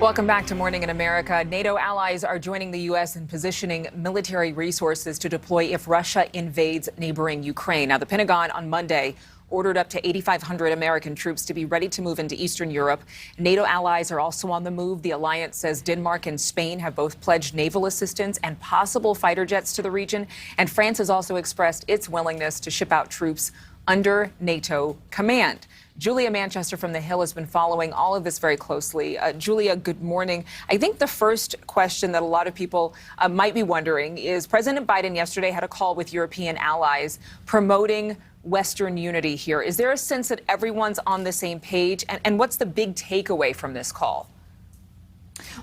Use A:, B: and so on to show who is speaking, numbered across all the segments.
A: Welcome back to Morning in America. NATO allies are joining the U.S. in positioning military resources to deploy if Russia invades neighboring Ukraine. Now, the Pentagon on Monday ordered up to 8,500 American troops to be ready to move into Eastern Europe. NATO allies are also on the move. The alliance says Denmark and Spain have both pledged naval assistance and possible fighter jets to the region. And France has also expressed its willingness to ship out troops under NATO command. Julia Manchester from The Hill has been following all of this very closely. Julia, good morning. I think the first question that a lot of people might be wondering is President Biden yesterday had a call with European allies promoting Western unity here. Is there a sense that everyone's on the same page? And what's the big takeaway from this call?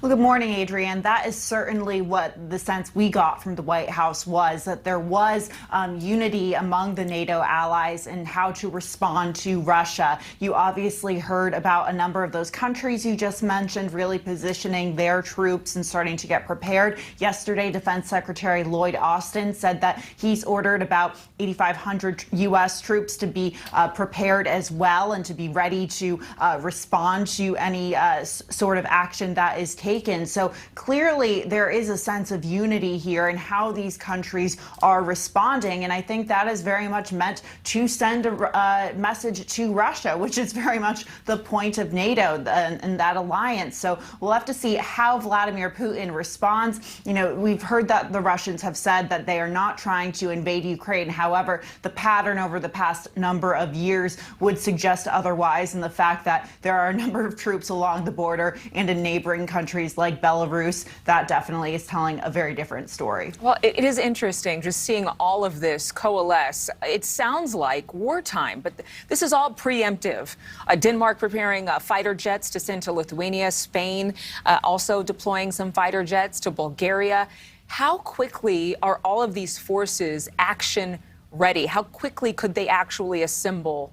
B: Well, good morning, Adrienne. That is certainly what the sense we got from the White House was, that there was unity among the NATO allies in how to respond to Russia. You obviously heard about a number of those countries you just mentioned really positioning their troops and starting to get prepared. Yesterday, Defense Secretary Lloyd Austin said that he's ordered about 8,500 U.S. troops to be prepared as well and to be ready to respond to any sort of action that is taken. So clearly there is a sense of unity here in how these countries are responding. And I think that is very much meant to send a message to Russia, which is very much the point of NATO and that alliance. So we'll have to see how Vladimir Putin responds. You know, we've heard that the Russians have said that they are not trying to invade Ukraine. However, the pattern over the past number of years would suggest otherwise, and the fact that there are a number of troops along the border and in neighboring countries like Belarus, that definitely is telling a very different story.
A: Well, it is interesting just seeing all of this coalesce. It sounds like wartime, but this is all preemptive. Denmark preparing fighter jets to send to Lithuania, Spain also deploying some fighter jets to Bulgaria. How quickly are all of these forces action ready? How quickly could they actually assemble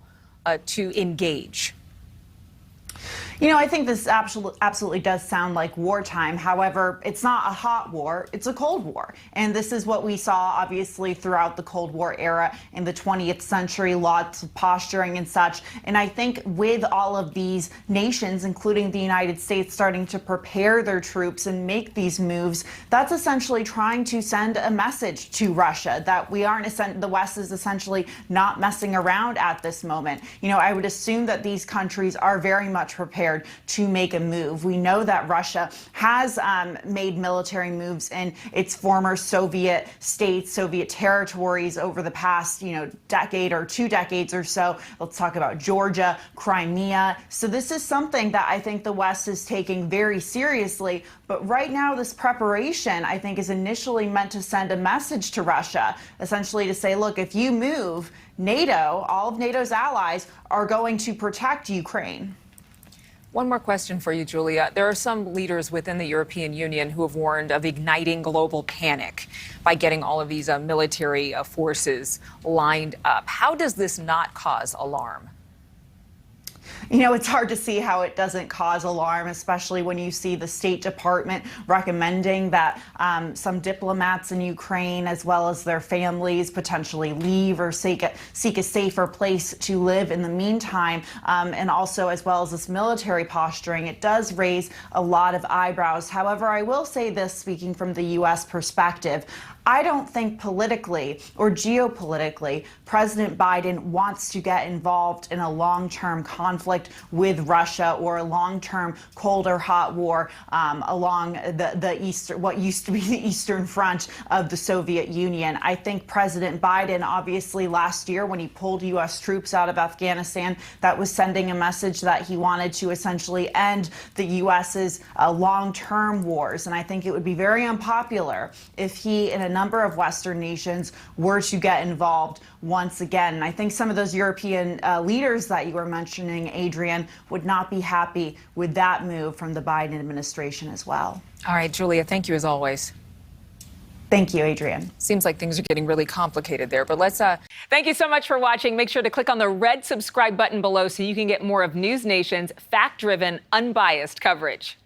A: to engage?
B: You know, I think this absolutely does sound like wartime. However, it's not a hot war, it's a Cold War. And this is what we saw, obviously, throughout the Cold War era in the 20th century, lots of posturing and such. And I think with all of these nations, including the United States, starting to prepare their troops and make these moves, that's essentially trying to send a message to Russia that we aren't, the West is essentially not messing around at this moment. You know, I would assume that these countries are very much prepared to make a move. We know that Russia has made military moves in its former Soviet states, Soviet territories over the past, decade or 2 decades or so. Let's talk about Georgia, Crimea. So this is something that I think the West is taking very seriously. But right now, this preparation, I think, is initially meant to send a message to Russia, essentially to say, look, if you move, NATO, all of NATO's allies, are going to protect Ukraine.
A: One more question for you, Julia. There are some leaders within the European Union who have warned of igniting global panic by getting all of these military forces lined up. How does this not cause alarm?
B: You know, it's hard to see how it doesn't cause alarm, especially when you see the State Department recommending that some diplomats in Ukraine, as well as their families, potentially leave or seek a safer place to live in the meantime. And also, as well as this military posturing, it does raise a lot of eyebrows. However, I will say this, speaking from the U.S. perspective, I don't think politically or geopolitically President Biden wants to get involved in a long-term conflict with Russia or a long-term cold or hot war along the eastern, what used to be the Eastern Front of the Soviet Union. I think President Biden, obviously last year when he pulled U.S. troops out of Afghanistan, that was sending a message that he wanted to essentially end the U.S.'s long-term wars. And I think it would be very unpopular if he and a number of Western nations were to get involved once again. And I think some of those European leaders that you were mentioning, Adrienne, would not be happy with that move from the Biden administration as well.
A: All right, Julia, thank you as always.
B: Thank you, Adrienne.
A: Seems like things are getting really complicated there, but let's thank you so much for watching. Make sure to click on the red subscribe button below so you can get more of NewsNation's fact-driven, unbiased coverage.